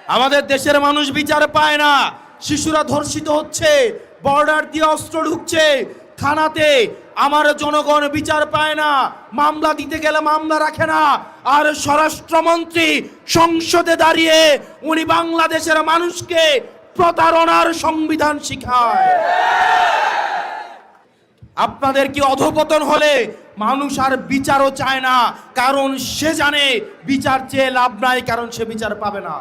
আমাদের দেশের মানুষ বিচার পায় না, শিশুরা ধর্ষিত হচ্ছে, বর্ডার দিয়ে অস্ত্র ঢুকছে থানাতে, আমার জনগণ বিচার পায় না, মামলা দিতে গেলে মামলা রাখে না, আর স্বরাষ্ট্রমন্ত্রী সংসদে দাঁড়িয়ে উনি বাংলাদেশের মানুষকে প্রতারণার সংবিধান শিখায়। আপনাদের কি অধপতন হলে মানুষ আর বিচারও চায় না, কারণ সে জানে বিচার চেয়ে লাভ নাই, কারণ সে বিচার পাবে না।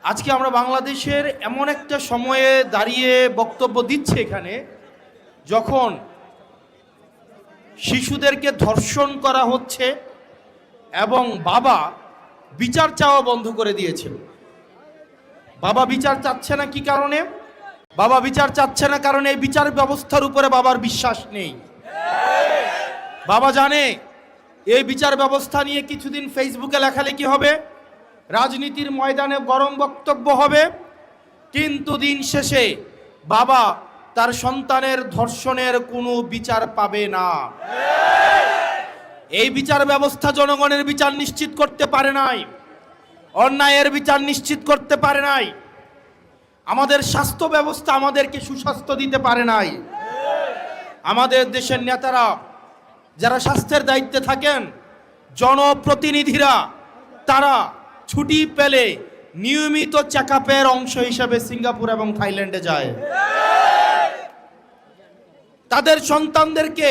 আজকে আমরা বাংলাদেশের এমন একটা সময়ে দাঁড়িয়ে বক্তব্য দিচ্ছি এখানে, যখন শিশুদেরকে ধর্ষণ করা হচ্ছে এবং বাবা বিচার চাওয়া বন্ধ করে দিয়েছে। বাবা বিচার চাচ্ছে না কি কারণে? বাবা বিচার চাচ্ছে না কারণ এই বিচার ব্যবস্থার উপরে বাবার বিশ্বাস নেই। বাবা জানে এই বিচার ব্যবস্থা নিয়ে কিছুদিন ফেসবুকে লেখালেখি হবে, রাজনীতির ময়দানে গরম বক্তব্য হবে, কিন্তু দিন শেষে বাবা তার সন্তানের ধর্ষণের কোনো বিচার পাবে না। এই বিচার ব্যবস্থা জনগণের বিচার নিশ্চিত করতে পারে নাই, অন্যায়ের বিচার নিশ্চিত করতে পারে নাই, আমাদের স্বাস্থ্য ব্যবস্থা আমাদেরকে সুস্বাস্থ্য দিতে পারে নাই। আমাদের দেশের নেতারা যারা স্বাস্থ্যের দায়িত্বে থাকেন, জনপ্রতিনিধিরা, তারা ছুটি পেলে নিয়মিত চেকআপের অংশ হিসেবে সিঙ্গাপুর এবং থাইল্যান্ডে যায়। তাদের সন্তানদেরকে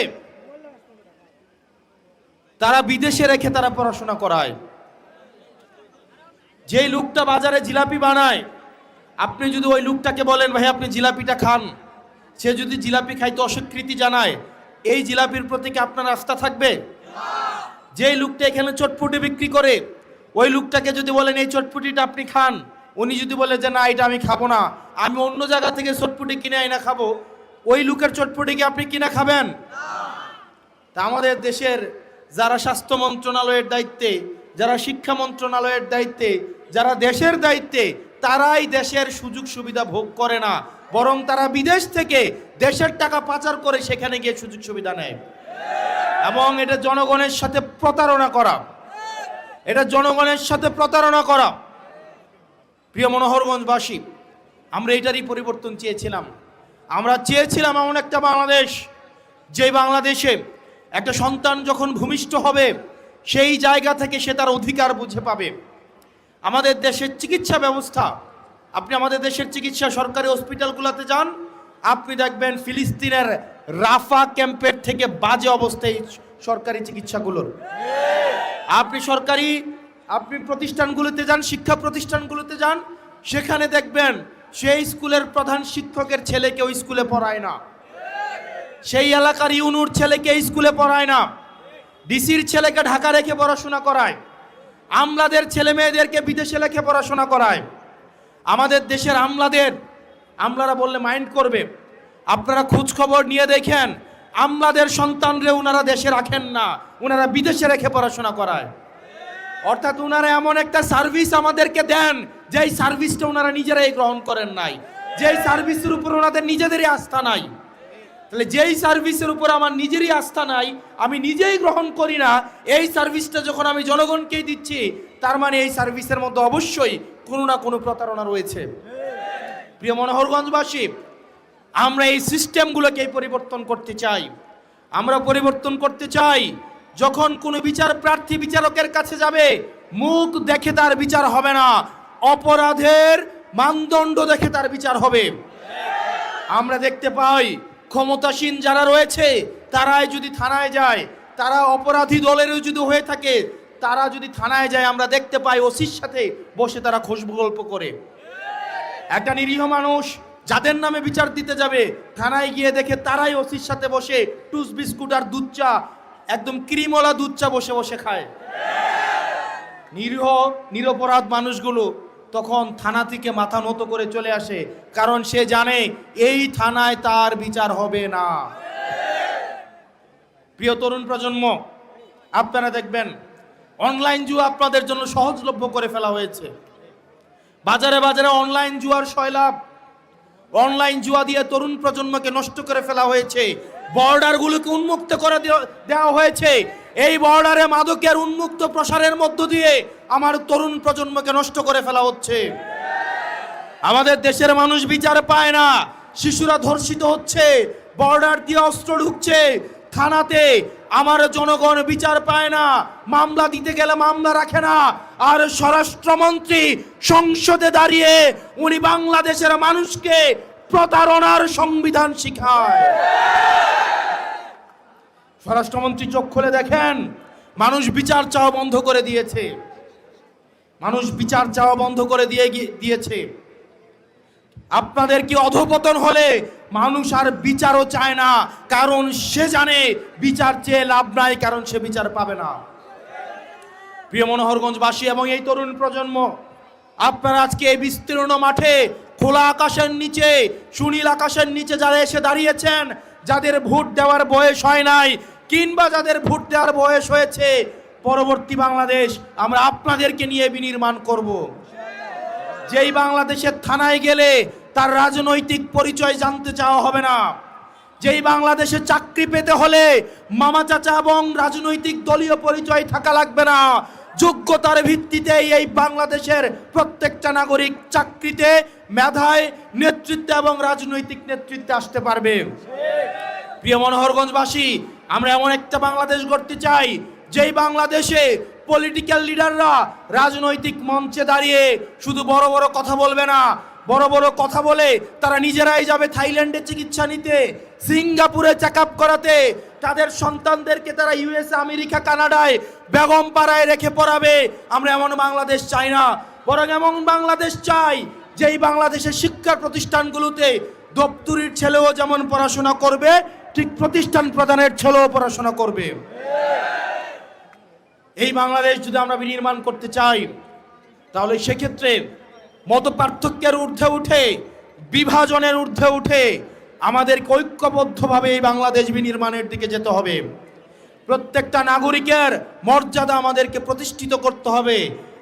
তারা বিদেশে রেখে তারা পড়াশোনা করায়। যেই লোকটা বাজারে জিলাপি বানায়, আপনি যদি ওই লোকটাকে বলেন ভাই আপনি জিলাপিটা খান, সে যদি জিলাপি খাইতে অস্বীকৃতি জানায়, এই জিলাপির প্রতি কি আপনার আস্থা থাকবে? যেই লোকটা এখানে চটপটি বিক্রি করে, ওই লোকটাকে যদি বলেন এই চটপটিটা আপনি খান, উনি যদি বলে যে না এটা আমি খাবো না, আমি অন্য জায়গা থেকে চটপটি কিনে আইনা খাবো, ওই লোকের চটপটি কি আপনি কিনা খাবেন? তা আমাদের দেশের যারা স্বাস্থ্য মন্ত্রণালয়ের দায়িত্বে, যারা শিক্ষা মন্ত্রণালয়ের দায়িত্বে, যারা দেশের দায়িত্বে, তারাই দেশের সুযোগ সুবিধা ভোগ করে না, বরং তারা বিদেশ থেকে দেশের টাকা পাচার করে সেখানে গিয়ে সুযোগ সুবিধা নেয়। এবং এটা জনগণের সাথে প্রতারণা করা, এটা জনগণের সাথে প্রতারণা করা। প্রিয় মনোহরগঞ্জবাসী, আমরা এটারই পরিবর্তন চেয়েছিলাম। আমরা চেয়েছিলাম এমন একটা বাংলাদেশ, যে বাংলাদেশে একটা সন্তান যখন ভূমিষ্ঠ হবে সেই জায়গা থেকে সে তার অধিকার বুঝে পাবে। আমাদের দেশের চিকিৎসা ব্যবস্থা, আপনি আমাদের দেশের চিকিৎসা সরকারি হসপিটালগুলোতে যান, আপনি দেখবেন ফিলিস্তিনের রাফা ক্যাম্পের থেকে বাজে অবস্থায় সরকারি চিকিৎসাগুলোর। আপনি প্রতিষ্ঠানগুলোতে যান, শিক্ষা প্রতিষ্ঠানগুলোতে যান, সেখানে দেখবেন সেই স্কুলের প্রধান শিক্ষকের ছেলেকে ওই স্কুলে পড়ায় না, সেই এলাকার ইউনুর ছেলেকে স্কুলে পড়ায় না, ডিসির ছেলেকে ঢাকা রেখে পড়াশোনা করায়, আমলাদের ছেলে মেয়েদেরকে বিদেশে রেখে পড়াশোনা করায়। আমাদের দেশের আমলারা বললে মাইন্ড করবে, আপনারা খোঁজ খবর নিয়ে দেখেন, আমলাদের সন্তানরে ওনারা দেশে রাখেন না, ওনারা বিদেশে রেখে পড়াশোনা করায়। অর্থাৎ ওনারা এমন একটা সার্ভিস আমাদেরকে দেন যেই সার্ভিসটা ওনারা নিজেরাই গ্রহণ করেন নাই, যেই সার্ভিসের উপর ওনাদের নিজেদেরই আস্থা নাই। তাহলে যেই সার্ভিসের উপর আমার নিজেরই আস্থা নাই, আমি নিজেই গ্রহণ করি না, এই সার্ভিসটা যখন আমি জনগণকেই দিচ্ছি, তার মানে এই সার্ভিসের মধ্যে অবশ্যই কোনো না কোনো প্রতারণা রয়েছে। প্রিয় মনোহরগঞ্জবাসী, আমরা এই সিস্টেমগুলোকেই পরিবর্তন করতে চাই। আমরা পরিবর্তন করতে চাই, যখন কোনো বিচার প্রার্থী বিচারকের কাছে যাবে, মুখ দেখে তার বিচার হবে না, অপরাধের মানদণ্ড দেখে তার বিচার হবে। আমরা দেখতে পাই ক্ষমতাসীন যারা রয়েছে তারাই যদি থানায় যায়, তারা অপরাধী দলেরও যদি হয়ে থাকে, তারা যদি থানায় যায়, আমরা দেখতে পাই ওসির সাথে বসে তারা খুশবু গল্প করে। একটা নিরীহ মানুষ যাদের নামে বিচার দিতে যাবে, থানায় গিয়ে দেখে তারাই ওসির সাথে বসে টুস বিস্কুট আর দুধ চা, একদম ক্রিমওয়ালা দুধ চা বসে বসে খায়। নিরপরাধ মানুষগুলো তখন থানা থেকে মাথা নত করে চলে আসে, কারণ সে জানে এই থানায় তার বিচার হবে না। প্রিয় তরুণ প্রজন্ম, আপনারা দেখবেন অনলাইন জুয়া আপনাদের জন্য সহজলভ্য করে ফেলা হয়েছে। বাজারে বাজারে অনলাইন জুয়ার সয়লাভ, অনলাইন জুয়া দিয়ে তরুণ প্রজন্মকে নষ্ট করে ফেলা হয়েছে। বর্ডারগুলোকে উন্মুক্ত করে দেওয়া হয়েছে। এই বর্ডারে মাদকের উন্মুক্ত প্রসারের মধ্য দিয়ে আমার তরুণ প্রজন্মকে নষ্ট করে ফেলা হচ্ছে। আমাদের দেশের মানুষ বিচার পায় না, শিশুরা ধর্ষিত হচ্ছে, বর্ডার দিয়ে অস্ত্র ঢুকছে থানাতে, আমার জনগণ বিচার পায় না, মামলা দিতে গেলে মামলা রাখে না। আর স্বরাষ্ট্রমন্ত্রী সংসদে দাঁড়িয়ে উনি বাংলাদেশের মানুষকে প্রতারণার সংবিধান শিখায়। স্বরাষ্ট্রমন্ত্রী চোখ খুলে দেখেন, মানুষ বিচার চাওয়া বন্ধ করে দিয়েছে, মানুষ বিচার চাওয়া বন্ধ করে দিয়েছে। আপনাদের কি অধঃপতন হলে মানুষ আর বিচারও চায় না, কারণ সে জানে বিচার চেয়ে লাভ নাই, কারণ সে বিচার পাবে না। প্রিয় মনোহরগঞ্জবাসী এবং এই তরুণ প্রজন্ম, আপনারা আজকে এই বিস্তীর্ণ মাঠে খোলা আকাশের নিচে, সুনীল আকাশের নিচে যারা এসে দাঁড়িয়েছেন, যাদের ভোট দেওয়ার বয়স হয় নাই কিংবা যাদের ভোট দেওয়ার বয়স হয়েছে, পরবর্তী বাংলাদেশ আমরা আপনাদেরকে নিয়ে বিনির্মাণ করব। যেই বাংলাদেশের থানায় গেলে তার রাজনৈতিক পরিচয় জানতে চাওয়া হবে না, যেই বাংলাদেশে চাকরি পেতে হলে মামা চাচা এবং রাজনৈতিক দলীয় পরিচয় থাকা লাগবে না, যোগ্যতার ভিত্তিতে এই বাংলাদেশের প্রত্যেকটা নাগরিক চাকরিতে, মেধায়, নেতৃত্বে এবং রাজনৈতিক নেতৃত্বে আসতে পারবে। প্রিয় মনোহরগঞ্জবাসী, আমরা এমন একটা বাংলাদেশ গড়তে চাই যেই বাংলাদেশে পলিটিক্যাল লিডাররা রাজনৈতিক মঞ্চে দাঁড়িয়ে শুধু বড় বড় কথা বলবে না, বড় বড় কথা বলে তারা নিজেরাই যাবে থাইল্যান্ডে চিকিৎসা নিতে, সিঙ্গাপুরে চেক আপ করাতে, তাদের সন্তানদেরকে তারা ইউএসএ, আমেরিকা, কানাডায়, বেগম পাড়ায় রেখে পড়াবে। আমরা এমন বাংলাদেশ চাই না, বরং এমন বাংলাদেশ চাই যেই বাংলাদেশের শিক্ষা প্রতিষ্ঠানগুলোতে দপ্তরির ছেলেও যেমন পড়াশোনা করবে, ঠিক প্রতিষ্ঠান প্রধানের ছেলেও পড়াশোনা করবে। এই বাংলাদেশ যদি আমরা বিনির্মাণ করতে চাই, তাহলে সেক্ষেত্রে মত পার্থক্যের ঊর্ধ্বে উঠে, বিভাজনের ঊর্ধ্বে উঠে আমাদেরকে ঐক্যবদ্ধভাবে এই বাংলাদেশ বিনির্মাণের দিকে যেতে হবে। প্রত্যেকটা নাগরিকের মর্যাদা আমাদেরকে প্রতিষ্ঠিত করতে হবে।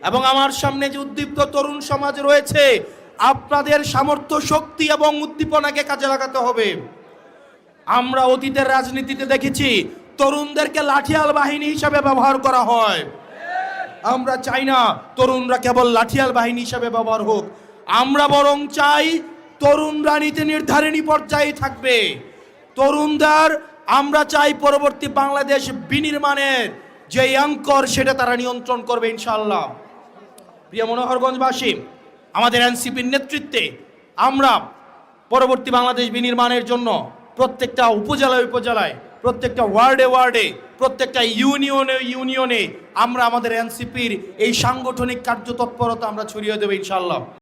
এবং আমার সামনে যে উদ্দীপ্ত তরুণ সমাজ রয়েছে, আপনাদের সামর্থ্য, শক্তি এবং উদ্দীপনাকে কাজে লাগাতে হবে। আমরা অতীতের রাজনীতিতে দেখেছি তরুণদেরকে লাঠিয়াল বাহিনী হিসাবে ব্যবহার করা হয়। আমরা চাই না তরুণরা কেবল লাঠিয়াল বাহিনী হিসাবে ব্যবহার হোক, আমরা বরং চাই তরুণরা নীতি নির্ধারণী পর্যায়ে থাকবে। তরুণদের আমরা চাই পরবর্তী বাংলাদেশ বিনির্মাণের যে অঙ্কর, সেটা তারা নিয়ন্ত্রণ করবে ইনশাআল্লাহ। প্রিয় মনোহরগঞ্জবাসী, আমাদের এনসিপির নেতৃত্বে আমরা পরবর্তী বাংলাদেশ বিনির্মাণের জন্য প্রত্যেকটা উপজেলায় উপজেলায়, প্রত্যেকটা ওয়ার্ডে ওয়ার্ডে, প্রত্যেকটা ইউনিয়নে ইউনিয়নে আমরা আমাদের এনসিপির এই সাংগঠনিক কার্যতৎপরতা আমরা ছড়িয়ে দেব ইনশাআল্লাহ।